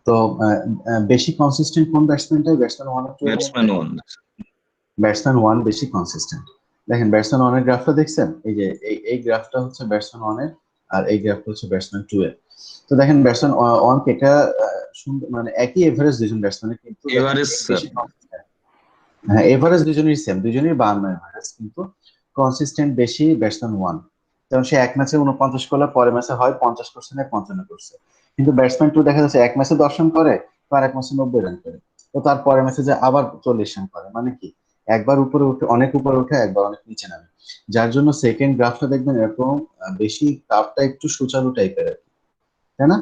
তো বেশি কনসিস্টেন্ট কোন ব্যাটসম্যানটা, ব্যাটসম্যান ওয়ান আর টু এর মধ্যে? Batsman one. ব্যাটসম্যান ওয়ান বেশি কনসিস্টেন্ট। দেখেন ব্যাটসম্যান ওয়ানের গ্রাফটা দেখছেন, এই যে এই গ্রাফটা হচ্ছে ব্যাটসম্যান ওয়ানের, আর এই গ্রাফটা হচ্ছে ব্যাটসম্যান টু এর। তো দেখেন ব্যাটসম্যান ওয়ান এটা মানে একই এভারেজ দুজন ব্যাটসম্যানের, কিন্তু দেখেন এভারেজ এই বেশি consistent। হ্যাঁ এভারেজ দুজনেরই সেম, দুজনেরই 52 এভারেজ, কিন্তু কনসিস্টেন্ট বেশি ব্যাটসম্যান ওয়ান। কারণ সে এক ম্যাচে 49 করলে পরের ম্যাচে হয় 50 করছে না 55 করছে। কিন্তু ব্যাটসম্যান টু দেখা যাচ্ছে এক ম্যাচে 10 রান করে, আর এক ম্যাচে 90 রান করে, তো তার পরের ম্যাচে যে আবার 40 রান করে, মানে কি একবার উপরে উঠে অনেক উপরে উঠে, একবার অনেক নিচে নামে। যার জন্য সেকেন্ড গ্রাফটা দেখবেন এরকম বেশি কাপটা একটু সুচারু টাইপের, তাই না?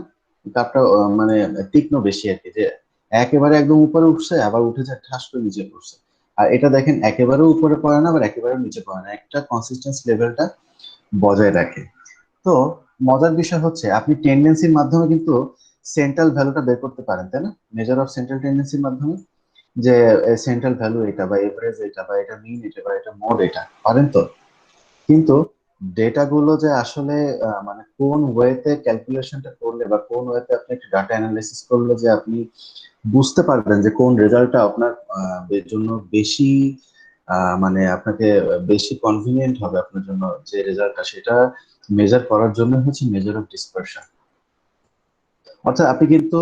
কাপটা মানে তীক্ষ্ণ বেশি আর কি, যে একেবারে একদম উপরে উঠছে আবার উঠে যায় ঠাস করে নিচে পড়ছে। আর এটা দেখেন একেবারে উপরে পড়ে না আবার একেবারে নিচে পড়ে না, একটা কনসিস্টেন্সি লেভেলটা বজায় রাখে। তো মজার বিষয় হচ্ছে আপনি টেন্ডেন্সির মাধ্যমে কিন্তু সেন্ট্রাল ভ্যালুটা বের করতে পারেন, তাই না? মেজার অফ সেন্ট্রাল টেন্ডেন্সির মাধ্যমে, যে সেন্ট্রাল ভ্যালু এটা বা এভারেজ এটা বা এটা মিন এটা বা এটা মোড এটা, পারেন তো? কিন্তু ডেটা গুলো যে আসলে মানে কোন ওয়েতে ক্যালকুলেশনটা করলে বা কোন ওয়েতে আপনি একটা ডাটা অ্যানালাইসিস করলে যে আপনি বুঝতে পারবেন যে কোন রেজাল্টটা আপনার এর জন্য বেশি মানে আপনাকে বেশি কনভিনিয়েন্ট হবে আপনার জন্য, যে রেজাল্টটা সেটা মেজার করার জন্য হচ্ছে মেজার অফ ডিসপারশন। অর্থাৎ আপনি কিন্তু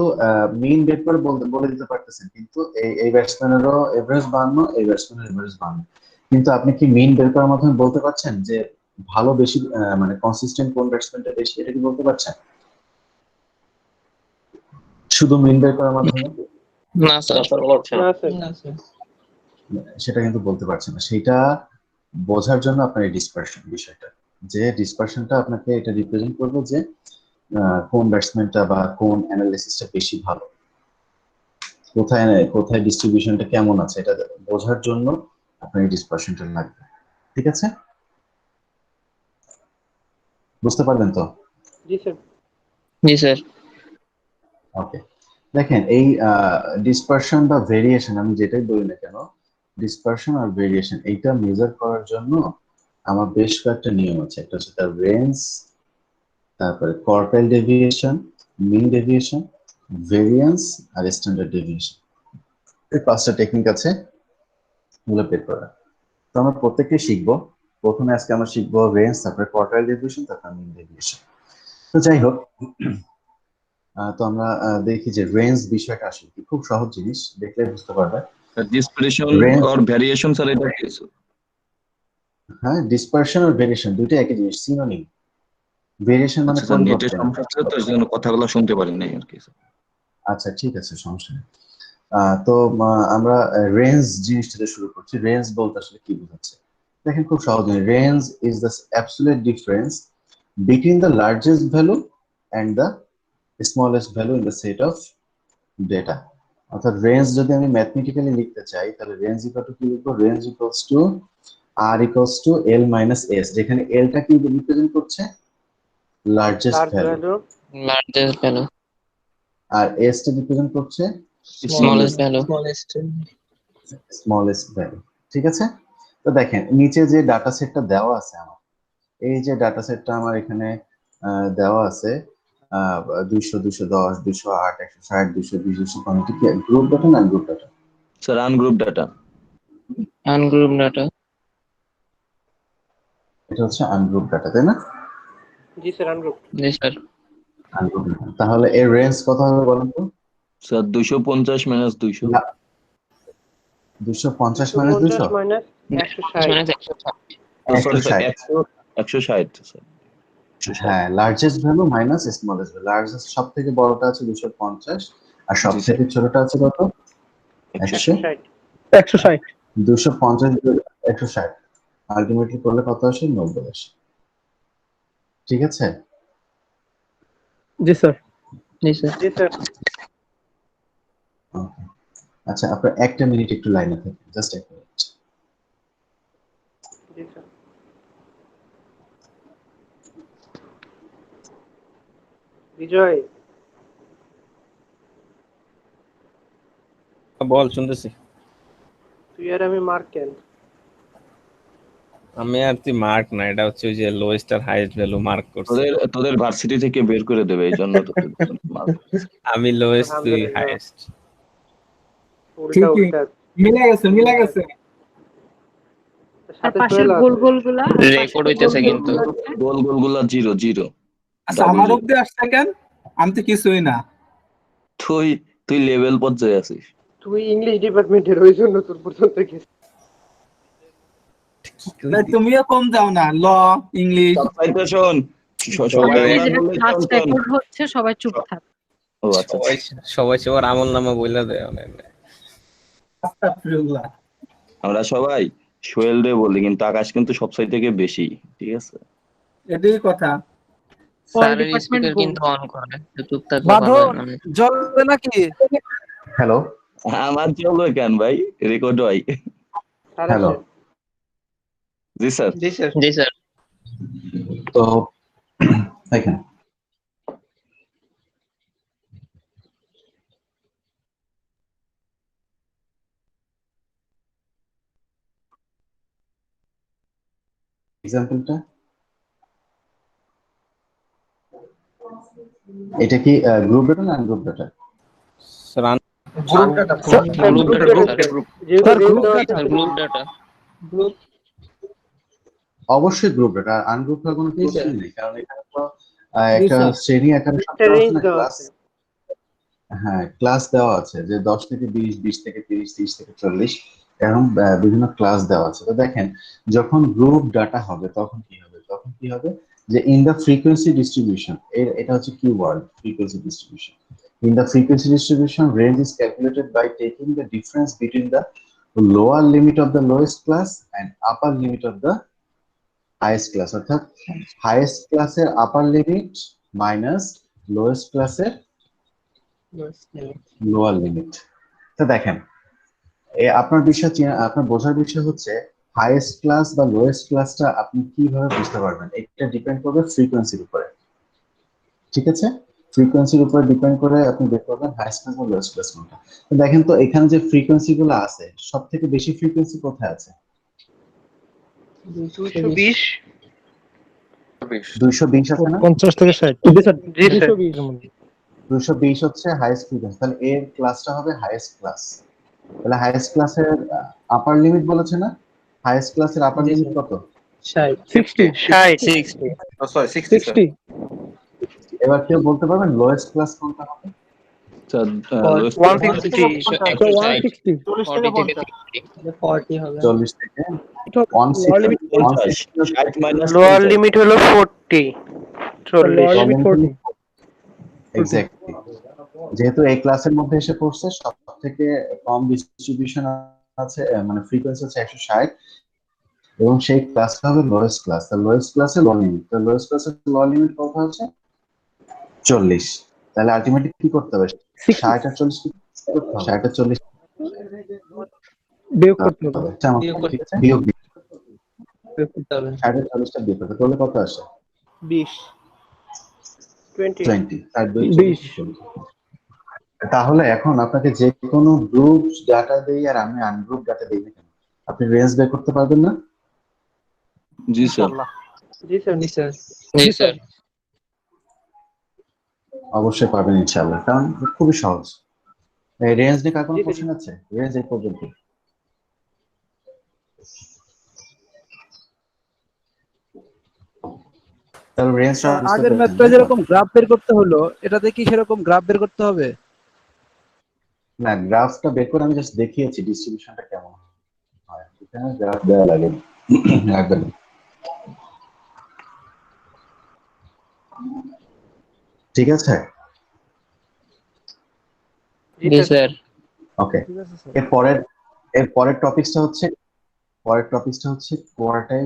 মিন বের করে বলে দিতে পারতেছেন, কিন্তু এই ব্যাটসম্যানেরও এভারেজ 52, এই ব্যাটসম্যানের এভারেজ 52, কিন্তু আপনি কি মিন বের করার মাধ্যমে বলতে পারছেন যে ভালো বেশি মানে কনসিস্টেন্ট কোন ব্যাটসম্যানটা বেশি, এটা কি বলতে পারছেন শুধু মিন বের করার মাধ্যমে? না স্যার, না স্যার। সেটা কিন্তু বলতে পারছেন না। সেটা বোঝার জন্য আপনার এই ডিসপারশন বিষয়টা, যে ডিসপারশনটা আপনাকে এটা রিপ্রেজেন্ট করবে যে কোন ব্যাটসম্যানটা বা কোন অ্যানালিসিসটা বেশি ভালো, কোথায় কোথায় ডিস্ট্রিবিউশনটা কেমন আছে, এটা বোঝার জন্য আপনার এই ডিসপারশনটা লাগবে। ঠিক আছে, বুঝতে পারবেন তো? জি স্যার। জি স্যার। ওকে, দেখেন এই ডিসপারশন বা ভেরিয়েশন আমি যেটাই বলি না কেন, ডিসপারশন আর ভেরিয়েশন এইটা মেজার করার জন্য আমার বেশ কয়েকটা নিয়ম আছে। একটা হচ্ছে তার রেঞ্জ, তারপরে কোয়ার্টাইল ডেভিয়েশন, মিন ডেভিয়েশন, ভেরিয়েন্স আর স্ট্যান্ডার্ড ডেভিয়েশন। এই পাঁচটা টেকনিক আছে এগুলো বের করা। তো আমরা প্রত্যেককে শিখবো। প্রথমে আজকে আমরা শিখবো রেঞ্জ, তারপরে কোয়ার্টাইল ডেভিয়েশন, তারপরে মিন ডেভিয়েশন। তো যাই হোক, তো আমরা দেখি যে রেঞ্জ বিষয়টা আসলে কি, খুব সহজ জিনিস, দেখলে বুঝতে পারবে। ডিসপ্রেশন রেঞ্জ, আর ভ্যারিয়েশন স্যার, এটা কি? হ্যাঁ ডিসপারশন আর ভেরিয়েশন দুইটা একই জিনিস, সিনোনিম। ভেরিয়েশন মানে আচ্ছা স্যার, নেটের পরিবর্তন। সমস্যা ছিল তো, এই জন্য কথাগুলো শুনতে পারি নাই আর কি। আচ্ছা ঠিক আছে, সমস্যা নেই। তো আমরা রেঞ্জ জিনিসটা দিয়ে শুরু করছি। রেঞ্জ বলতে আসলে কি বোঝাচ্ছে দেখেন, খুব সহজ। Range is the absolute difference between the largest value and the smallest value in the set of data. অর্থাৎ রেঞ্জ যদি আমি ম্যাথমেটিক্যালি লিখতে চাই, তাহলে রেঞ্জ ইকুয়াল টু কি লিখবো? Range equals to R equals to L minus S, যেখানে এলটা কি রিপ্রেজেন্ট করছে? Largest large value. Value. largest value, আর এস টা রিপ্রেজেন্ট করছে smallest value, স্মলেস্ট ভ্যালু। ঠিক আছে, তো দেখেন নিচে যে ডাটা সেটটা দেওয়া আছে আমার, এই যে ডাটা সেটটা আমার এখানে দেওয়া আছে 200, 210, 208, 160, 220, 250, কি গ্রুপ ডাটা না group data? Sir ungroup data. ungrouped data, এটা হচ্ছে আনগ্রুপ ডাটা, তাই না? জি sir ungroup. yes sir, ungroup data, তাহলে এর রেঞ্জ কত হবে বলেন তো? Sir 250 minus 200। 250 minus 200, 250 minus 160। minus sorry sir, 160। 160 sir. হ্যাঁ, largest value minus smallest value. Largest সব থেকে বড়টা আছে 250, আর সব জি থেকে ছোটটা আছে কত? 100। 160। 160। 250, 160 আলটিমেটলি করলে কত আসে? 90 আসে। ঠিক আছে, জি স্যার। yes sir, জি স্যার। ওকে। আচ্ছা আপনার একটা মিনিট একটু লাইনে থাকুন, জাস্ট এক মিনিট। জি স্যার। বিজয়, বল, শুনতেছি। তুই আর আমি মার্ক কেন? আমি আর তুই মার্ক না, এটা হচ্ছে ওই যে লোয়েস্ট আর হাইয়েস্ট ভ্যালু মার্ক করছে। তোদের ভার্সিটি থেকে বের করে দেবে এই জন্য তোদের mark। আমি লোয়েস্ট, তুই আলহামদুলিল্লাহ। হাইয়েস্ট। উল্টা উল্টা মিলে গেছে সাথে পাশের সোহেল গোল আছে। গোলগুলা রেকর্ড হইতেছে কিন্তু গোল গোলগুলা জিরো জিরো। আচ্ছা আমার অব্দি আসছে কেন? আমি তো কিছুই না। তুই তুই লেভেল পর্যায়ে আছিস। তুই ইংলিশ ডিপার্টমেন্টের, ওই জন্য তোর পর্যন্ত গেছে। না, তুমিও কম যাও না, ল ইংলিশ। সবাইকে শোন, সবাই আমাদের আমরা যেটা বললেই ক্লাস শোন। রেকর্ড হচ্ছে, সবাই চুপ থাক। ও আচ্ছা সবাই সবাই সবার আমল নামা বইলা দেয় অনেক। আস্তাগফিরুল্লাহ। আমরা সবাই সোহেল রে বলি, কিন্তু আকাশ কিন্তু সবসাই থেকে বেশি, ঠিক আছে? এটাই কথা। স্যারের department স্পিকার goal। কিন্তু অন করে, তো চুপ থাকলে ভালো হয় মানে। জ্বলবে নাকি? হ্যালো আমার চলবে কেন ভাই, রেকর্ড হয়। স্যার হ্যালো আছে। জি স্যার। জি স্যার। জি স্যার। তো দেখেন এক্সাম্পলটা, এটা কি গ্রুপ ডাটা না ungroup data? Group data. Group data sir, group data. অবশ্যই গ্রুপ ডাটা, আনগ্রুপ হওয়ার কোনো প্রশ্নই নেই, কারণ এখানে তো একটা স্যার। শ্রেণী আকারে একটা রেঞ্জ দেওয়া ক্লাস, আছে। হ্যাঁ ক্লাস দেওয়া আছে যে 10 থেকে 20, 20 থেকে 30, 30 থেকে 40 এরকম বিভিন্ন ক্লাস দেওয়া আছে। তো দেখেন যখন গ্রুপ ডাটা হবে তখন কি হবে, যে ইন দ্য ফ্রিকোয়েন্সি ডিস্ট্রিবিউশন, এটা হচ্ছে keyword, frequency distribution. In the frequency distribution range is calculated by taking the difference between the lower limit of the lowest class and upper limit of the highest class, অর্থাৎ highest ক্লাসের upper limit minus lowest ক্লাসের lower limit. তো দেখেন আপনার আপনার বোঝার বিষয় হচ্ছে হাইয়েস্ট ক্লাস বা লোয়েস্ট ক্লাসটা আপনি কিভাবে বুঝতে পারবেন, এটা ডিপেন্ড করবে ফ্রিকোয়েন্সির উপরে, ঠিক আছে? ফ্রিকোয়েন্সির উপরে ডিপেন্ড করে আপনি বের করবেন হাইয়েস্ট ক্লাস বা লোয়েস্ট ক্লাস কোনটা। তো দেখেন তো এখানে যে ফ্রিকোয়েন্সি গুলো আছে, সব থেকে বেশি ফ্রিকোয়েন্সি কোথায় আছে? 220। 220 আছে না? 50 থেকে 60। জি স্যার। 220 হচ্ছে হাইয়েস্ট ফ্রিকোয়েন্সি, তাহলে এর ক্লাসটা হবে হাইয়েস্ট ক্লাস। তাহলে হাইয়েস্ট ক্লাসের আপার লিমিট বলেছে না, হাইয়েস্ট ক্লাসের আপার লিমিট কত? 60 60। এবার কেউ বলতে পারবেন লোয়েস্ট ক্লাস কোনটা হবে? স্যার 160। 160 40 থেকে 40 হবে। 40 থেকে 160 60 মাইনাস লোয়ার লিমিট হলো 40। 40। এক্স্যাক্টলি। যেহেতু এই ক্লাসের মধ্যে এসে পড়ছে সব থেকে কম ডিস্ট্রিবিউশন আছে, মানে ফ্রিকোয়েন্সি হচ্ছে 160, এবং সেই ক্লাসটা হবে লোয়েস্ট ক্লাস। তার লোয়েস্ট ক্লাসে লো লিমিট, তো লোয়েস্ট ক্লাসের লো লিমিট কত হচ্ছে? 40। তাহলে আলটিমেটলি কি করতে হবে? 60 আর 40 কি করতে হবে? 60 আর 40 বিয়োগ করতে হবে। ঠিক আছে, বিয়োগ দিতে করতে হবে। 60 আর 40টা বিয়োগ করতে, তাহলে কত আসে? 20। 20। আর 2 20 তাহলে এখন আপনাকে যে কোনো গ্রুপ ডাটা দেই আর আমি আনগ্রুপ ডাটা দেই না কেন, আপনি রেঞ্জ বের করতে পারবেন না? জি স্যার। জি স্যার। জি স্যার। জি স্যার। অবশ্যই পারবেন ইনশাআল্লাহ, কারণ খুবই সহজ। এই রেঞ্জ নিয়ে কার কোনো জি, জি। কোশ্চেন আছে? রেঞ্জ এই পর্যন্ত। তাহলে রেঞ্জটা আগের ম্যাথটা যেরকম গ্রাফ বের করতে হলো, এটাতে কি সেরকম গ্রাফ বের করতে হবে? না, গ্রাফটা বের করে আমি জাস্ট দেখিয়েছি ডিস্ট্রিবিউশনটা কেমন হয়, এখানে গ্রাফ দেওয়া লাগে না, লাগবে না। ঠিক আছে, জি স্যার। ওকে। ঠিক আছে স্যার। এর পরের টপিকসটা হচ্ছে কোয়ার্টাইল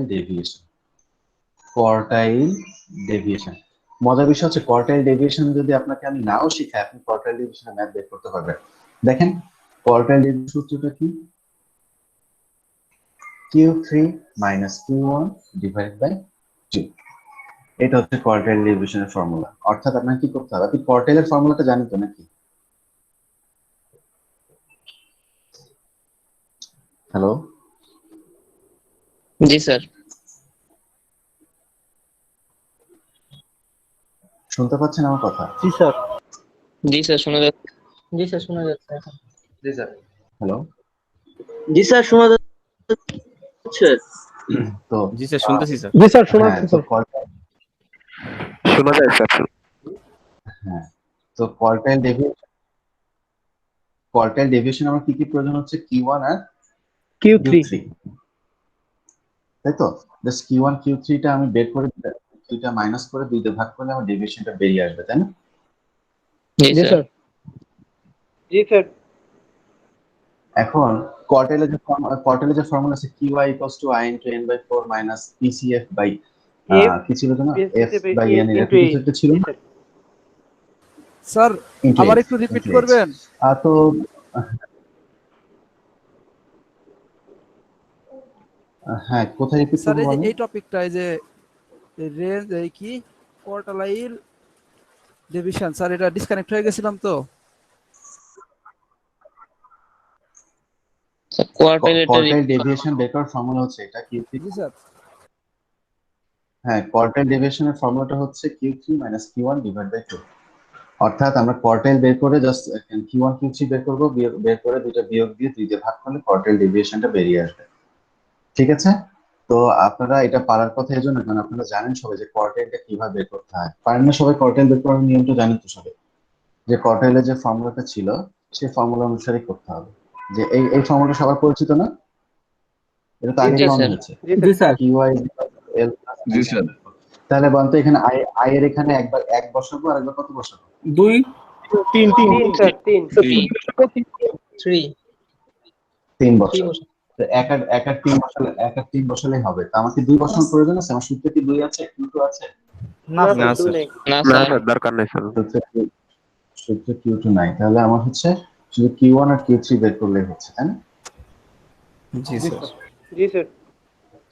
ডেভিয়েশন। মজার বিষয় হচ্ছে কোয়ার্টাইল ডেভিয়েশন যদি আপনাকে আমি নাও শিখাই, আপনি কোয়ার্টাইল ডেভিয়েশনের ম্যাথ বের করতে পারবেন। দেখেন কোয়ার্টাইল ডেভিয়েশন সূত্রটা কি? Q3 minus Q1 divided by 2। এটা হচ্ছে কোয়ার্টাইল ডেভিয়েশনের ফর্মুলা। অর্থাৎ আপনাকে কি করতে হবে, আপনি কোয়ার্টাইলের ফর্মুলাটা জানেন তো নাকি? হ্যালো, জি স্যার। শুনতে পাচ্ছেন আমার কথা? জি স্যার। জি স্যার শোনা যাচ্ছে। জি স্যার শোনা যাচ্ছে এখন। জি স্যার। হ্যালো। জি স্যার শোনা যাচ্ছে। তো জি স্যার শুনতেছি স্যার। জি স্যার শোনা হ্যাঁ, যাচ্ছে তো স্যার। শোনা যায় স্যার। হ্যাঁ, তো কোয়ার্টাইল ডেভিয়েশন আমার কি প্রয়োজন হচ্ছে? Q1 আর Q3 Q3, তাই তো? জাস্ট Q1 Q3 টা আমি বের করে দুইটা মাইনাস করে 2 দিয়ে ভাগ করলে আমার ডেভিয়েশনটা বেরিয়ে আসবে, তাই না? জি জি স্যার। স্যার। জি স্যার। এখন কোয়ার্টাইলে যে ফর্মুলা আছে QI = I * n/4 - PCF by F কি ছিল যেন PCF F বাই N, এরকম into কিছু একটা ছিল জি না? স্যার। স্যার Into আবার H, একটু রিপিট into H। করবেন? তো হ্যাঁ, কোথায় রিপিট স্যার করবো এই যে বলেন? এই টপিকটা এই যে রেঞ্জ এই কি কোয়ার্টাইল ডিভিশন, স্যার এটা ডিসকানেক্ট হয়ে গেছিলাম তো। স্যার কোয়ার্টাইলেরটা কোয়ার্টাইল ডেভিয়েশন বের করার ফর্মুলা হচ্ছে এটা Q3। জি স্যার। হ্যাঁ, কোয়ার্টাইল ডেভিয়েশনের ফর্মুলাটা হচ্ছে Q3 - Q1 / 2। অর্থাৎ আমরা কোয়ার্টাইল বের করে জাস্ট Q1 Q3 বের করবো, বের করে দুইটা বিয়োগ দিয়ে 2 দিয়ে ভাগ করলে কোয়ার্টাইল ডেভিয়েশনটা বেরিয়ে আসবে। ঠিক আছে? তো আপনারা এটা পারার কথা এজন্য কারণ আপনারা জানেন সবাই যে কোয়ার্টাইলটা কিভাবে বের করতে হয়। পারেন না সবাই? কোয়ার্টাইল বের করার নিয়মটা জানেন তো সবাই? যে কোয়ার্টাইলের যে ফর্মুলাটা ছিল সেই ফর্মুলা অনুসারেই করতে হবে। যে এই ফর্মুলা সবার পরিচিত না? এটা তো আগে জি পড়ানো স্যার। হয়েছে। জি স্যার। QI L জি স্যার। তাহলে বলতো এখানে I এর এখানে একবার 1 বসাবো আর একবার কত বসাবো? 2 তিন স্যার 3 3 3 বসাবো। তো এক আর 3 বসালেই হবে। তো আমাকে 2 বসানোর প্রয়োজন আছে? আমার সূত্রে কি 2 আছে? Q2 আছে? না না স্যার 2 স্যার। নেই। না স্যার। দরকার নেই স্যার। সূত্রে Q2 নাই। তাহলে আমার হচ্ছে শুধু Q1 আর Q3 বের করলেই হচ্ছে, তাই না? জি স্যার। জি স্যার।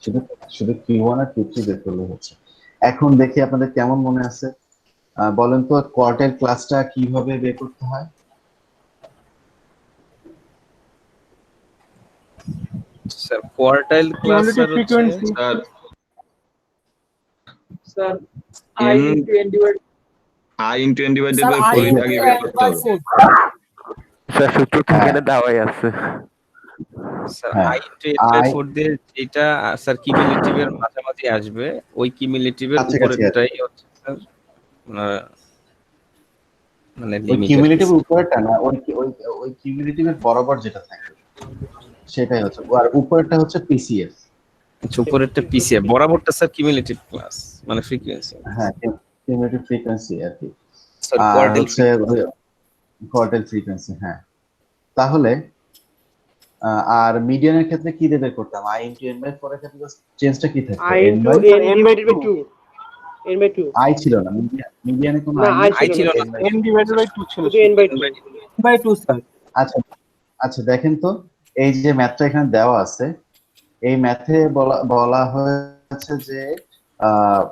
শুধু শুধু Q1 আর Q3 বের করলেই হচ্ছে। এখন দেখি আপনাদের কেমন মনে আছে। বলেন তো কোয়ার্টাইল ক্লাসটা কিভাবে বের করতে হয়? স্যার কোয়ার্টাইল ক্লাস স্যার হচ্ছে sir sir n I I * n / sir 4 এটা আগে বের করতে হবে। স্যার সূত্র তো হ্যাঁ। এখানে দেওয়াই আছে। স্যার হ্যাঁ, I * I n/4 দিয়ে যেটা স্যার কিউমুলেটিভের মাঝামাঝি আসবে ওই কিউমুলেটিভের কাছাকাছি আছে। উপরেরটাই হচ্ছে স্যার আহ, মানে ওই লিমিট আর কি কিউমুলেটিভ স্যার। উপরেরটা না, ওই কিউমুলেটিভের বরাবর যেটা থাকে সেটাই হচ্ছে, আর উপরেরটা হচ্ছে PCF। আচ্ছা, উপরেরটা পিসিএ, বরাবরটা স্যার কিউমুলেটিভ ক্লাস মানে ফ্রিকোয়েন্সি। হ্যাঁ, কিউমুলেটিভ ফ্রিকোয়েন্সি আর কি। স্যার আর কোয়ার্টাইল হচ্ছে কোয়ার্টাইল ফ্রিকোয়েন্সি। হ্যাঁ, তাহলে আর মিডিয়ানের ক্ষেত্রে কি দিয়ে বের করতাম? I * n/4 এর ক্ষেত্রে চেঞ্জটা কি থাকতো? I n into by n/2 n/2 I ছিল না, মিডিয়ানে কোনো না I I নেই? ছিল ছিল না না। n / 2 ছিল শুধু n/2 বাই 2 স্যার। আচ্ছা আচ্ছা, দেখেন তো এই যে ম্যাথটা এখানে দেওয়া আছে, এই ম্যাথে বলা বলা হয়েছে যে আহ,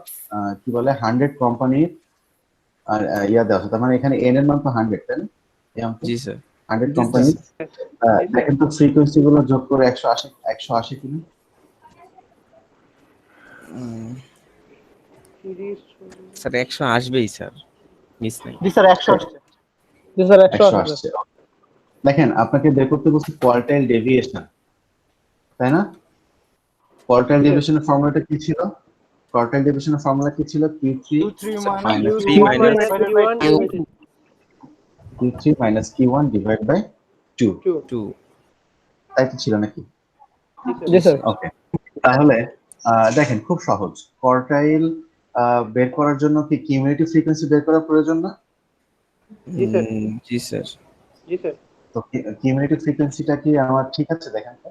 কি বলে 100 কোম্পানির আর ইয়া দেওয়া আছে, তার মানে এখানে n এর মান তো 100, তাই না? এই অঙ্কে জি স্যার। 100 জি কোম্পানি। দেখেন তো ফ্রিকোয়েন্সি গুলো যোগ করে 180 কিনা? স্যার 100 আসবেই স্যার, মিস নাই। জি স্যার 100 আসছে। জি স্যার 100 100 আসছে। আসছে। দেখেন আপনাকে বের করতে বলছে কোয়ার্টাইল ডেভিয়েশন, তাই না? কোয়ার্টাইল ডেভিয়েশনের ফর্মুলাটা কি ছিল? কোয়ার্টাইল ডেভিয়েশনের ফর্মুলা কি ছিল? Q3 minus Q1 divided by 2, 2 তাই তো ছিল নাকি? জি স্যার। ওকে, তাহলে দেখেন খুব সহজ। কোয়ার্টাইল বের করার জন্য কি কিউমুলেটিভ ফ্রিকোয়েন্সি বের করা প্রয়োজন না? জি স্যার। জি স্যার। জি স্যার। তো কিউমুলেটিভ ফ্রিকোয়েন্সিটা কি আমার ঠিক আছে? দেখেন তো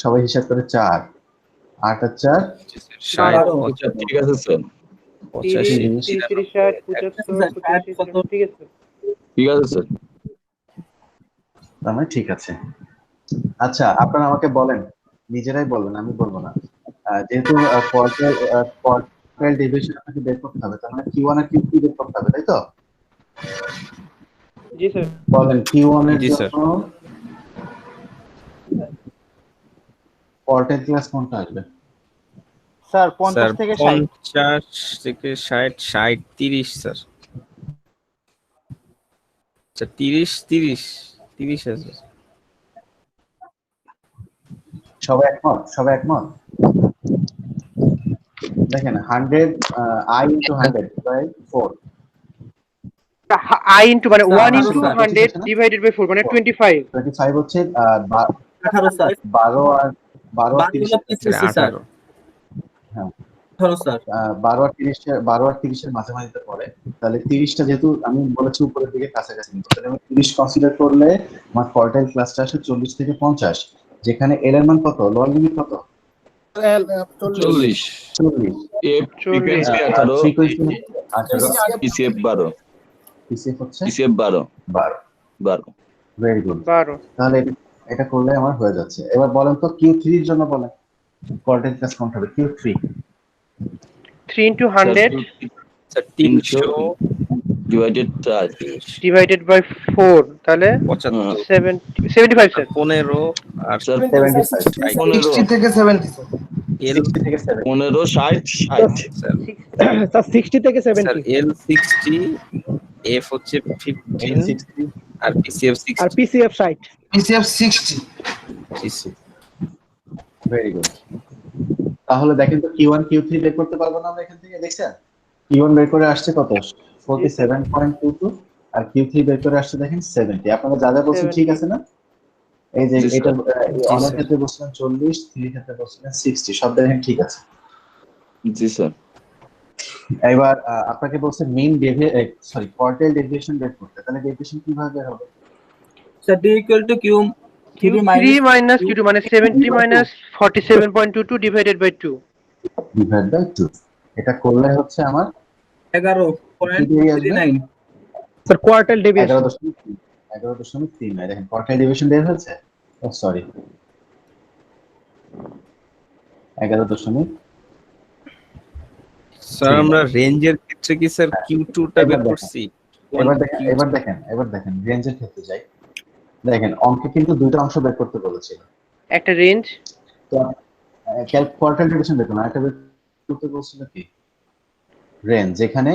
সবাই হিসাব করে 4 8 আর 4 জি স্যার 60 আচ্ছা ঠিক আছে স্যার। 85 30 30 60 85 85 ঠিক আছে। ঠিক আছে স্যার। তার মানে ঠিক আছে। আচ্ছা, আপনারা আমাকে বলেন, নিজেরাই বলবেন, আমি বলবো না। যেহেতু কোয়ার্টাইল ডেভিয়েশন আপনাকে বের করতে হবে, তার মানে Q1 আর Q3 বের করতে হবে, তাই তো? জি স্যার। বলেন Q1 এর জি স্যার। জন্য কোয়ার্টাইল ক্লাস কোনটা আসবে? স্যার স্যার 50 থেকে 60 50 থেকে 60 60 30 স্যার। আচ্ছা 30 আছে। সবাই একমত দেখেন 100 I into 100 by 4 I into মানে 1 18 into স্যার। 100 divided by 4 মানে 25 25 হচ্ছে 18 স্যার। 12 আর 30 বারগুলো পিছিয়েছি স্যার। 18 হ্যাঁ 18 স্যার। 12 আর 30 এর মাঝামাঝিতে পড়ে। তাহলে 30টা যেহেতু আমি বলেছি উপরের দিকে কাছাকাছি নিতে, তাহলে আমি 30 কনসিডার করলে আমার কোয়ার্টাইল ক্লাসটা আসে 40 থেকে 50, যেখানে এর এর মান কত, লোয়ার লিমিট কত, 40 40। এফ ফ্রিকোয়েন্সি আর 18 ফ্রিকোয়েন্সি 18, পিসিএফ 12 পিসিএফ হচ্ছে পিসিএফ 12 12। Very good. 12 তাহলে এটা করলে আমার হয়ে যাচ্ছে। এবার বলেন তো Q3 এর জন্য বলেন কোয়ার্টাইল ক্লাস কোনটা হবে? Q3 3 into 100 sir 300 divided 4 divided by 4 তাহলে 75 75 স্যার 15 আর স্যার 75, 15 60 থেকে 70 এল 60 থেকে 70। 15 60 60 স্যার স্যার 60 থেকে স্যার 70 এল 60, এফ হচ্ছে 15 60 আর পিসিএফ আর 60। PCF 60 PCF 60 very good. তাহলে দেখেন তো Q1 Q3 বের করতে পারবো না আমরা এখান থেকে? দেখছেন Q1 বের করে আসছে কত, 47.22, আর Q3 বের করে আসছে দেখেন 70। আপনারা যা যা বলছেন 70 ঠিক আছে না? এই যে জি, এটা জি, অনেক স্যার। ক্ষেত্রে বলছিলেন 40, 3 ক্ষেত্রে বলছিলেন 60, সব দেখেন ঠিক আছে। জি স্যার এবার আপনাকে বলছে মিন কোয়ার্টাইল ডেভিয়েশন বের করতে, তাহলে ডেভিয়েশন কিভাবে বের হবে? Sir D equal to Q3 Q3 minus Q2 মানে 70 minus 47.22 divided by 2 divide by 2। এটা করলে হচ্ছে আমার 11.39 স্যার কোয়ার্টাইল ডেভিয়েশন 11.3 নয়, দেখেন কোয়ার্টাইল ডেভিয়েশন বের হয়েছে। ও সরি 11. স্যার আমরা রেঞ্জের ক্ষেত্রে কি স্যার Q2 টা বের করছি? এবার দেখেন রেঞ্জের ক্ষেত্রে যাই। দেখেন অঙ্কে কিন্তু দুইটা অংশ বের করতে বলেছিল। একটা রেঞ্জ তো কোয়ার্টাইল ডেভিয়েশন বের করুন, একটা বের করতে বলছিল কি রেঞ্জ, যেখানে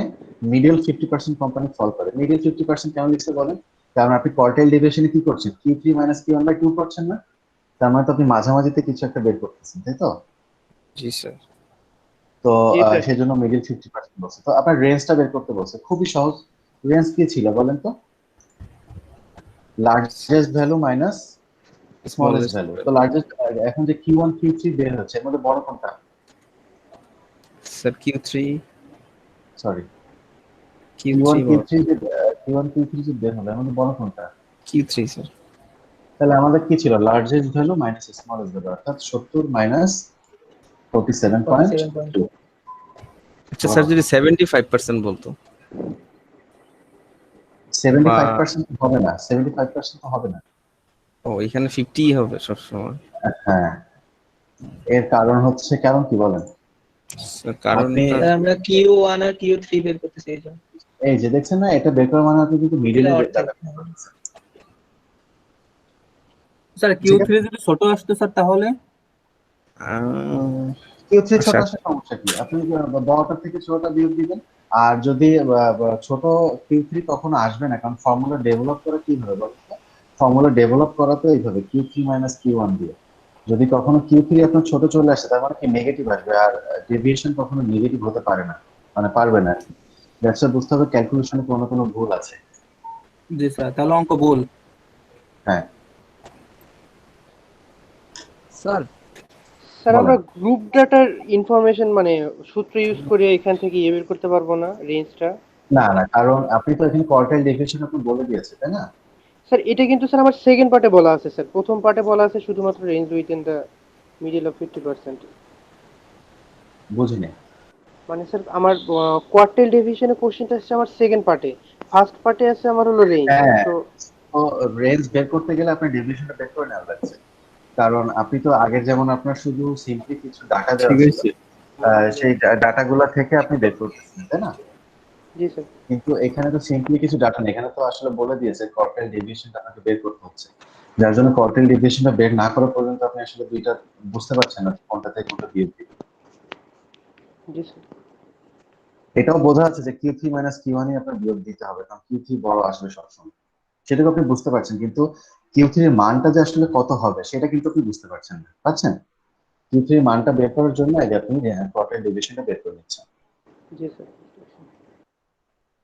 মিডল 50% কোম্পানি ফল করে। মিডল 50% কেন লিখতে বলেন? কারণ আপনি কোয়ার্টাইল ডেভিয়েশনে কি করছেন, Q3 minus Q1/2 করছেন না? তার মানে তো আপনি মাঝামাঝিতে কিছু একটা বের করতেছেন, তাই তো? জি স্যার। তো জি, স্যার। সেই জন্য মিডল 50% বলছে। তো আপনার রেঞ্জটা বের করতে বলছে, খুবই সহজ। রেঞ্জ কি ছিল বলেন তো? Largest value minus smallest value. তো লার্জেস্ট, এখন যে Q1 Q3 বের হচ্ছে এর মধ্যে বড় কোনটা? Sir Q3 sorry Q3 Q1 Q3 যে বের হলো এর মধ্যে বড় কোনটা? Q3 sir. তাহলে আমাদের কি ছিল, largest value minus smallest value, অর্থাৎ 70 মাইনাস 47.2। আচ্ছা স্যার যদি 75% বলতো? 75% হবে না, 75% তো হবে না। ও এখানে 50 হবে সব সময়। হ্যাঁ, এর কারণ হচ্ছে, কারণ কি বলেন? স্যার কারণ আমরা Q1 আর Q3 বের করতেছি এই জন্য। এই যে দেখছেন না, এটা বের করা মানে আপনি কিন্তু মিডলে যাবেন। স্যার Q3 যদি ছোট আসতো স্যার তাহলে Q3 ছোট আচ্ছা। আসার সমস্যা কি? আপনি বড়টা থেকে ছোটটা বিয়োগ দিবেন। আর যদি ছোট Q3 কখনো আসবে না, কারণ ফর্মুলা ডেভেলপ করা কিভাবে বলেন তো? ফর্মুলা ডেভেলপ করা তো এইভাবে Q3 minus Q1 দিয়ে। যদি কখনো Q3 আপনার ছোট চলে আসে তার মানে কি নেগেটিভ আসবে, আর ডেভিয়েশন কখনো নেগেটিভ হতে পারে না, মানে পারবে না। ব্যবসা বুঝতে হবে ক্যালকুলেশনে কোনো ভুল আছে। জি স্যার, তাহলে অঙ্ক ভুল। হ্যাঁ স্যার স্যার বলেন। আমরা গ্রুপ ডাটার ইনফরমেশন মানে সূত্র ইউজ করে এখান থেকে বের করতে পারবো না রেঞ্জটা? না, কারণ আপনি তো এখানে কোয়ার্টাইল ডেভিয়েশন আপনি বলে দিয়েছে, তাই না? স্যার এটা কিন্তু স্যার আমার সেকেন্ড পার্টে বলা আছে স্যার, প্রথম পার্টে বলা আছে শুধুমাত্র range within the middle of 50%। বুঝিনি। মানে স্যার আমার কোয়ার্টাইল ডেভিয়েশনের কোশ্চেনটা আসছে আমার সেকেন্ড পার্টে, ফার্স্ট পার্টে আছে আমার হলো রেঞ্জ। হ্যাঁ, তো তো রেঞ্জ বের করতে গেলে আপনার ডেভিয়েশনটা বের করে নেওয়া লাগছে। কারণ আপনি তো আগের যেমন আপনার শুধু সিম্পলি কিছু ডাটা দেওয়া ছিল, সেই ডাটাগুলো থেকে আপনি বের করতেছেন, তাই না? জি স্যার। কিন্তু এখানে তো সিম্পলি কিছু ডাটা নেই, এখানে তো আসলে বলে দিয়েছে কোয়ার্টাইল ডেভিয়েশনটা আপনাকে বের করতে হচ্ছে। যার জন্য কোয়ার্টাইল ডেভিয়েশনটা বের না করা পর্যন্ত আপনি আসলে দুইটা বুঝতে পারছেন না কোনটা থেকে কোনটা বিয়োগ দিবেন। জি স্যার। এটাও বোঝা যাচ্ছে যে Q3 minus Q1 আপনার বিয়োগ দিতে হবে, কারণ Q3 বড় আসবে সবসময়। সেটাকে আপনি বুঝতে পারছেন, কিন্তু Q3 এর মানটা যে আসলে কত হবে সেটা কিন্তু আপনি বুঝতে পারছেন না, পাচ্ছেন? Q3 এর মানটা বের করার জন্য এই যে আপনি কোয়ার্টাইল ডেভিয়েশনটা বের করে নিচ্ছেন। জি স্যার।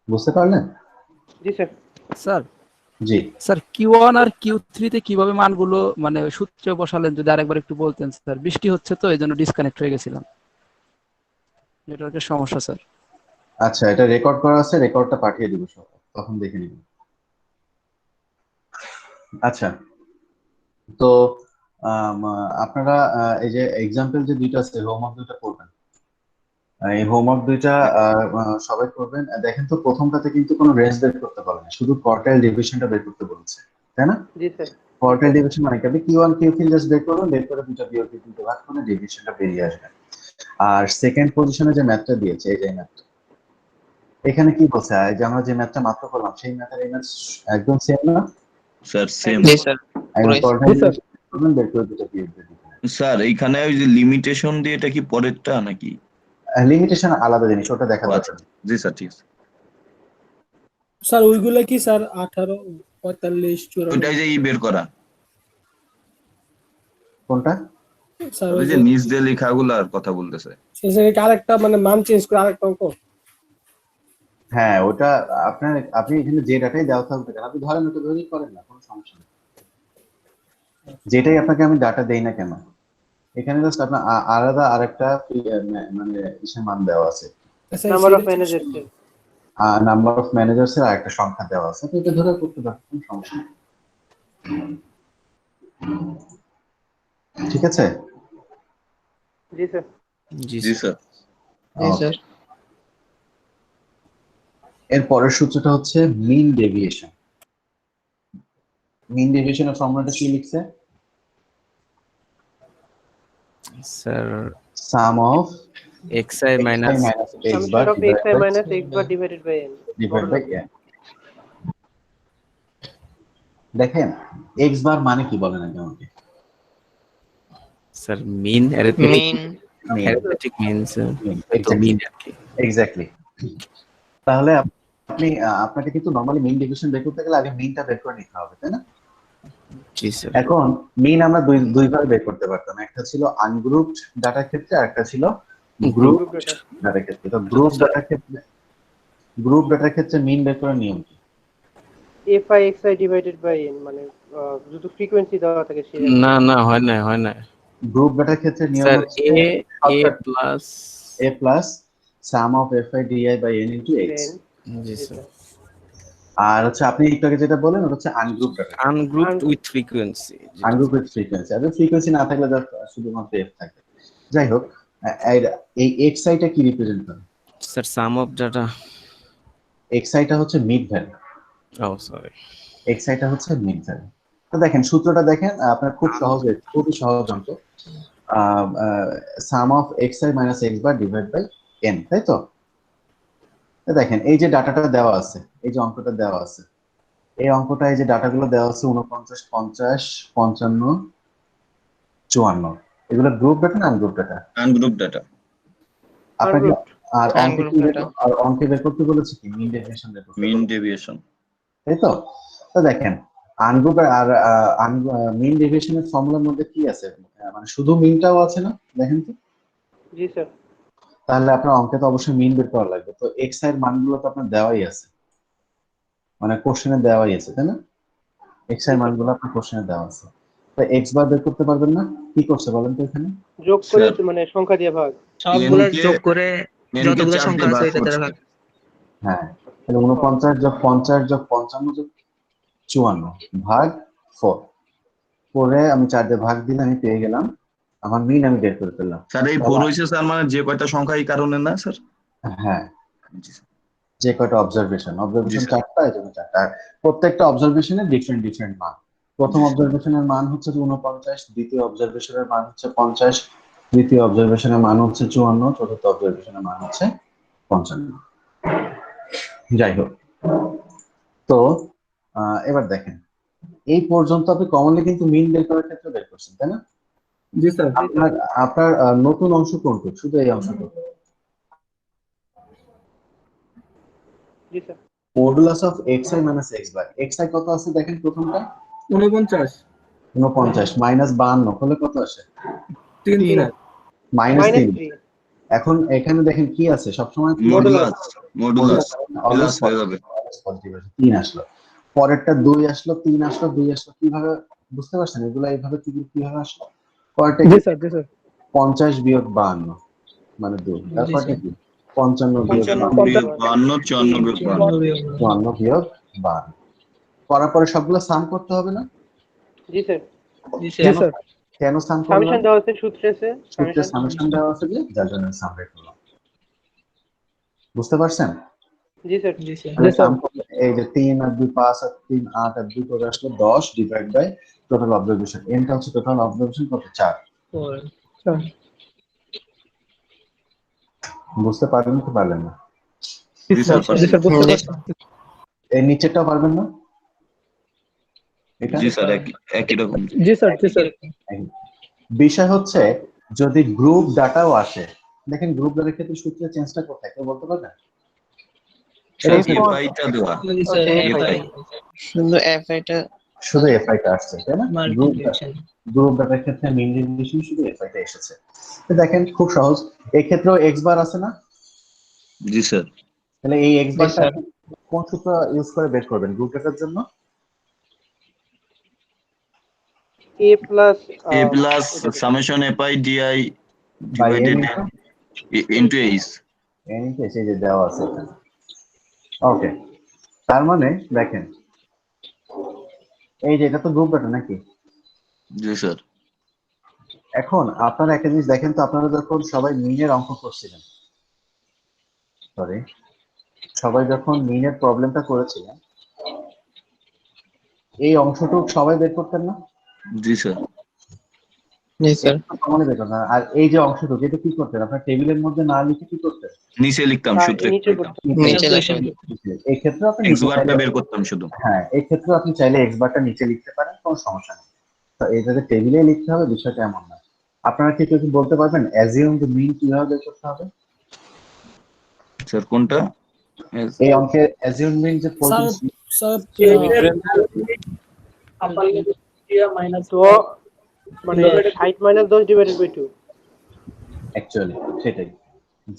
বুঝতে পারলেন? জি স্যার। স্যার জি। স্যার Q1 আর Q3 তে কিভাবে মানগুলো মানে সূত্রে বসালেন যদি আরেকবার একটু বলতেন স্যার। বৃষ্টি হচ্ছে তো এই জন্য ডিসকানেক্ট হয়ে গেছিলাম। নেটওয়ার্কের সমস্যা স্যার। আচ্ছা, এটা রেকর্ড করা আছে, রেকর্ডটা পাঠিয়ে দিব সব, তখন দেখে নিবেন। আচ্ছা, তো আপনারা এই যে এক্সাম্পল যে দুইটা আছে, হোমওয়ার্ক দুইটা করবেন। এই হোমওয়ার্ক দুইটা সবাই করবেন। দেখেন তো প্রথমটাতে কিন্তু কোনো রেঞ্জ বের করতে পারবে না, শুধু কোয়ার্টাইল ডিভিশনটা বের করতে বলছে, তাই না? জি স্যার। কোয়ার্টাইল ডিভিশন মানে কি? আপনি Q1 Q3 জাস্ট বের করুন, বের করে দুটো বিয়োগ দিয়ে তিনটে ভাগ করে ডিভিশনটা বেরিয়ে আসবে। আর সেকেন্ড পজিশনে যে ম্যাথটা দিয়েছে, এই যে ম্যাথটা, এখানে কি বলছে? এই যে আমরা যে ম্যাথটা মাত্র করলাম সেই ম্যাথের এই ম্যাথ একদম সেম না? Sir same. জি স্যার। একদম পুরাই কোয়ার্টাইল ডিভিশন করবেন, বের করে দুটো বিয়োগ দিয়ে দিবেন। স্যার এইখানে ওই যে লিমিটেশন দিয়ে এটা কি পরেরটা নাকি? লিমিটেশন আলাদা জিনিস, ওটা দেখা ও যাবে আচ্ছা, না। জি স্যার, ঠিক আছে। স্যার ওইগুলা কি স্যার 18, 45, 54? ওইটাই যে বের করা, কোনটা? স্যার ওই ওই যে যে নিচ দিয়ে লেখাগুলার কথা বলতেছে। শেষে কি আরেকটা মানে মান চেঞ্জ করে আরেকটা অঙ্ক? হ্যাঁ, ওটা আপনি এখানে যে ডাটাই দেওয়া থাকবে, আপনি ধরেন ওটা ধরেই করেন না, কোনো সমস্যা নেই। যেটাই আপনাকে আমি ডাটা দেই না কেন, এখানে জাস্ট আপনার আলাদা আরেকটা মানে ইসের মান দেওয়া আছে, আচ্ছা, number of managers. Number of managers এর আরেকটা সংখ্যা দেওয়া আছে, তো এটা ধরে করতে পারবেন, কোনো সমস্যা নেই। ঠিক আছে? জি স্যার। জি জি স্যার। স্যার। জি স্যার। এর পরের সূত্রটা হচ্ছে মিন ডেভিয়েশন। মিন ডেভিয়েশনের ফর্মুলাটা কি লিখছে? Sir sum of xi minus x bar summation of xi minus x bar divided by n। Divide by n। দেখেন x বার মানে কি বলেন আগে আমাকে? Sir mean mean. Arithmetic mean sir, তো এক্স্যাক্টলি, মিন আর কি। এক্স্যাক্টলি। তাহলে আপনি আপনাকে কিন্তু নরমালি মিন ডিভিশন বের করতে গেলে আগে মিনটা বের করে নিতে হবে, তাই না? জি স্যার। এখন মিন আমরা দুইভাবে বের করতে পারতাম, একটা ছিল আনগ্রুপড ডাটার ক্ষেত্রে, আর একটা ছিল গ্রুপ ডাটার ক্ষেত্রে। তো গ্রুপ ডাটার ক্ষেত্রে মিন বের করার নিয়ম কি? fi xi divided by n, মানে যদি ফ্রিকোয়েন্সি দেওয়া থাকে সেই না না হয় না, হয় না গ্রুপ ডাটার ক্ষেত্রে নিয়ম স্যার। হচ্ছে a plus a plus sum of fi di by n into x। জি স্যার। আর হচ্ছে আপনি একটু আগে যেটা বলেন ওটা হচ্ছে ungroup data, ungrouped with frequency. Ungroup with frequency. আর ফ্রিকোয়েন্সি না থাকলে শুধুমাত্র f থাকে। যাই হোক, এই xi টা কি রিপ্রেজেন্ট করে? Sir sum of data. xi টা হচ্ছে মিড ভ্যালু, ও সরি, xi টা হচ্ছে মিড ভ্যালু। তো দেখেন সূত্রটা দেখেন, আপনার খুব সহজ, খুবই সহজ অঙ্ক। Sum of xi minus x bar divide by n, তাই তো? দেখেন এই যে ডাটাটা দেওয়া আছে, এই যে অঙ্কটা দেওয়া আছে, এই অঙ্কটা এই যে ডাটাগুলো দেওয়া আছে 49, 50, 55, 54, এগুলো গ্রুপ ডাটা না আনগ্রুপ ডাটা? Ungroup data. আপনাকে আর অঙ্কে Ungroup কি data। আর অঙ্কে বের করতে বলেছে কি? মিন ডেভিয়েশন বের করতে মিন বলেছে, ডেভিয়েশন। তাই তো? তো দেখেন আনগ্রুপ আর মিন ডেভিয়েশনের ফর্মুলার মধ্যে কি আছে? মানে শুধু মিনটাও আছে না, দেখেন তো। জি স্যার। তাহলে আপনার অঙ্কে তো অবশ্যই মিন বের করা লাগবে। তো এক্স এর মানগুলো তো আপনার দেওয়াই আছে, মানে কোশ্চেনে দেওয়াই আছে, তাই না? এক্স এর মানগুলো আপনার কোশ্চেনে দেওয়া আছে। তো এক্স বার বের করতে পারবেন না, কি করছে বলেন তো এখানে? যোগ করে স্যার, মানে সংখ্যা দিয়ে ভাগ। সবগুলোর n-কে যোগ করে যতগুলো 4 সংখ্যা দিয়ে আছে ভাগ এটা দ্বারা করছে। ভাগ। হ্যাঁ, তাহলে 49 যোগ 50 যোগ 55 যোগ 54 ভাগ 4 করে আমি 4 দিয়ে ভাগ দিলে আমি পেয়ে গেলাম, আমার মিন আমি বের করে ফেললাম। স্যার এই 4 হইছে স্যার মানে যে কয়টা সংখ্যা এই কারণে না স্যার? হ্যাঁ, জি স্যার। যে কয়টা অবজারভেশন জি স্যার। 4টা, এই জন্য 4টা। প্রত্যেকটা অবজারভেশনের ডিফারেন্ট মান। প্রথম অবজারভেশনের মান হচ্ছে 49, দ্বিতীয় অবজারভেশনের মান হচ্ছে 50, তৃতীয় অবজারভেশনের মান হচ্ছে 54, চতুর্থ অবজারভেশনের মান হচ্ছে 55। যাই হোক, তো এবার দেখেন এই পর্যন্ত আপনি কমনলি কিন্তু মিন বের করার ক্ষেত্রে বের করছেন, তাই না? জি স্যার। আপনার আপনার নতুন অংশ কোনটা? শুধু এই অংশটুকু। জি sir. Modulus of xi minus x bar xi কত আছে দেখেন প্রথমটা 49 49 মাইনাস 52 হলে কত আসে 3 মাইনাস -3 3। এখন এখানে দেখেন কি আছে সবসময় মডুলাস মডুলাস প্লাস হয়ে যাবে। পজিটিভ আছে 3 আসলো, পরেরটা 2 আসলো, 3 আসলো, 2 আসলো, কিভাবে বুঝতে পারছেন এগুলো এইভাবে কিভাবে আসলো? পরেরটা জি স্যার জি স্যার 50 বিয়োগ 52 মানে 2, তারপরটা কি 55 বিয়োগ 55 বিয়োগ 52 54 বিয়োগ 52 54 বিয়োগ 52 করার পরে সবগুলো সাম করতে হবে না? জি স্যার জি স্যার কেন সাম করলাম? সামেশন দেওয়া আছে সূত্রে আছে সূত্রে সামেশন সামেশন দেওয়া আছে যে যার জন্য সাম বের করলাম। বুঝতে পারছেন? জি স্যার তাহলে sum করলে এই যে 3 আর 2 5 আর 3 8 আর 2 করে আসলো 10 ডিভাইড বাই টোটাল অবজারভেশন। এনটা হচ্ছে টোটাল অবজারভেশন কত 4। বুঝতে পারবেন কি পারলেন না? জি স্যার জি স্যার বুঝতে পারছি এর নিচেরটাও পারবেন না? এটা জি স্যার একই রকম। জি স্যার বিষয় হচ্ছে যদি গ্রুপ ডাটাও আসে, দেখেন গ্রুপ ডাটার ক্ষেত্রে সূত্রের চেঞ্জটা কোথায় কেউ বলতে পারবেন? স্যার এফআইটা দেওয়া এফআই শুধু এফআইটা শুধু এফআইটা আসছে তাই না? গ্রুপ ডাটার ক্ষেত্রে মিন রিলেশন শুধু এফআইটা এসেছে। তো দেখেন খুব সহজ, এই ক্ষেত্রেও এক্স বার আছে না? জি স্যার। তাহলে এই এক্স বারটা কোন সূত্র ইউজ করে বের করবেন গ্রুপ ডাটার জন্য? a plus a plus summation fi di by divided into h এনিতে সেই যে দেওয়া আছে এখানে। ওকে, তার মানে দেখেন এই যে এটা তো গ্রুপ ডাটা নাকি? জি স্যার। এখন আপনারা একটা জিনিস দেখেন তো, আপনারা যখন সবাই মিনের অঙ্ক করছিলেন, সবাই যখন মিনের প্রবলেমটা করেছিলেন, এই অংশটুকু সবাই বের করতেন না? জি স্যার। জি স্যার কখনো বের করতেন না। আর এই যে অংশটুকু এটা কি করতেন আপনার টেবিলের মধ্যে না লিখে কি করতেন? নিচে লিখতাম সূত্রে নিচে করতে নিচে লেখেন এই ক্ষেত্রে আপনি এক্স বারটা বের করতাম শুধু। হ্যাঁ, এই ক্ষেত্রে আপনি চাইলে এক্স বারটা নিচে লিখতে পারেন, কোনো সমস্যা নেই। তো এইটাতে টেবিলে লিখতে হবে বিষয়টা এমন না। আপনারা কি কিছু বলতে পারবেন অ্যাজিউম দ্য মিন কিভাবে বের করতে হবে? স্যার কোনটা? এই অঙ্কের অ্যাজিউম মিন যে তো মানে 60 মাইনাস 10 ডিভাইডেড বাই 2 অ্যাকচুয়ালি সেটাই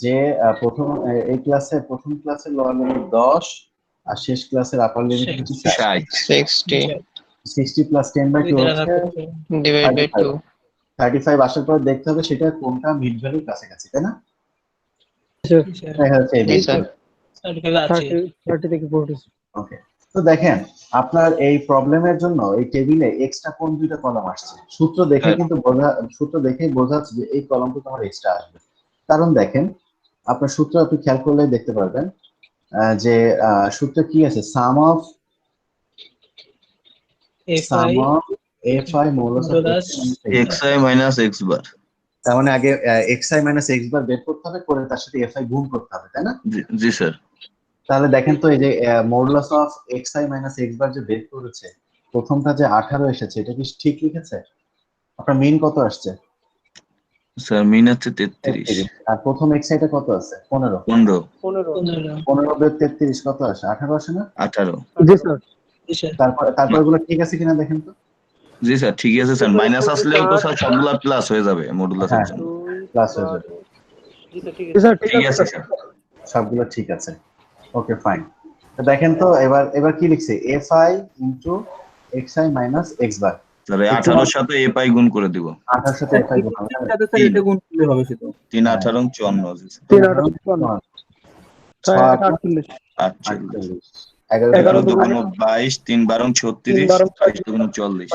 যে প্রথম এই ক্লাসের প্রথম ক্লাসের লোয়ার লিমিট 10 আর শেষ ক্লাসের আপার লিমিট হচ্ছে 60 60 60 প্লাস 10 বাই 2 হচ্ছে ডিভাইড বাই 2 35 আসার পর দেখতে হবে সেটা কোনটা মিড ভ্যালুর কাছাকাছি, তাই না? দেখা যাচ্ছে এই জি স্যার 30 থেকে 40 ওকে। তো দেখেন আপনার এই প্রবলেমের জন্য এই টেবিলে এক্সট্রা কোন দুইটা কলাম আসছে সূত্র দেখে কিন্তু সূত্র দেখেই বোঝা যাচ্ছে যে এই কলামটা তোমার এক্সট্রা আসবে। কারণ দেখেন আপনার সূত্র আপনি খেয়াল করলে দেখতে পারবেন যে সূত্র কি আছে sum of fi modulus xi minus x bar। তার মানে আগে xi মাইনাস x বার বের করতে হবে, করে তার সাথে fi গুণ করতে হবে, তাই না? জি স্যার। তাহলে দেখেন তো এই যে modulus of xi minus x বার যে বের করেছে প্রথমটা যে 18 এসেছে এটা কি ঠিক লিখেছে? আপনার মিন কত আসছে? স্যার মিন হচ্ছে 33 আর প্রথম xi টা কত আছে? 15 15 বিয়োগ 33 কত আসে? 18 আসে না? 18 জি স্যার তারপর গুলো ঠিক আছে কিনা দেখেন তো। জি স্যার ঠিকই আছে স্যার, মাইনাস আসলেও তো স্যার সবগুলা প্লাস হয়ে যাবে মডুলাসের জন্য। প্লাস হয়ে যাবে, জি স্যার ঠিক জি স্যার ঠিক আছে স্যার। সবগুলো ঠিক আছে। Okay fine. তো দেখেন তো এবার কি লিখছে fi into xi minus x বার। স্যার 18 এর সাথে a পাই গুণ করে দিব। 18 সাথে fi গুণ হবে। সাথে স্যার এটা গুণ করলে হবে সেটা 3 18 54 জি স্যার। 3 8 48 48 11 11 দুগুণ 22 3 12 36 22 দুগুণ 40।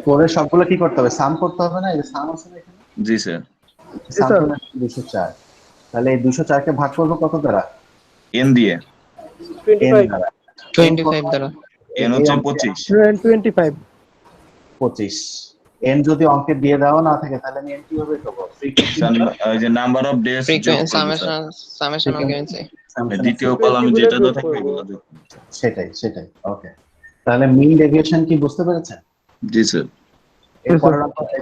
পরে সবগুলো কি করতে হবে? সাম করতে হবে না? এই যে সাম আছে না এখানে? জি স্যার। সাম করলে 204। তাহলে এই 204 কে ভাগ করব কত দ্বারা? n দিয়ে। n দ্বারা। 25 দ্বারা n হচ্ছে 25 25 25 n যদি অঙ্কে দিয়ে দেওয়া না থাকে তাহলে আমি n কিভাবে করব? এই যে number of days frequency summation গেছে দ্বিতীয় কলামে যেটা দেওয়া থাকবে এগুলো যোগ। সেটাই ওকে। তাহলে মিন ডেভিয়েশন কি বুঝতে পেরেছেন? জি স্যার। এই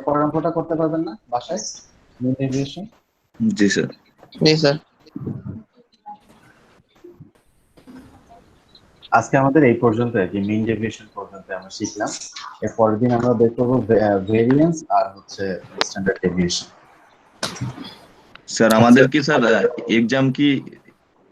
পরের অঙ্কটা করতে পারবেন না বাসায় মিন ডেভিয়েশন? জি স্যার। জি স্যার আজকে আমাদের এই পর্যন্ত আর কি, মিন ডেভিয়েশন পর্যন্ত আমরা শিখলাম। এর পরের দিন আমরা বের করবো ভেরিয়েন্স আর হচ্ছে স্ট্যান্ডার্ড ডেভিয়েশন। স্যার আমাদের কি স্যার এক্সাম কি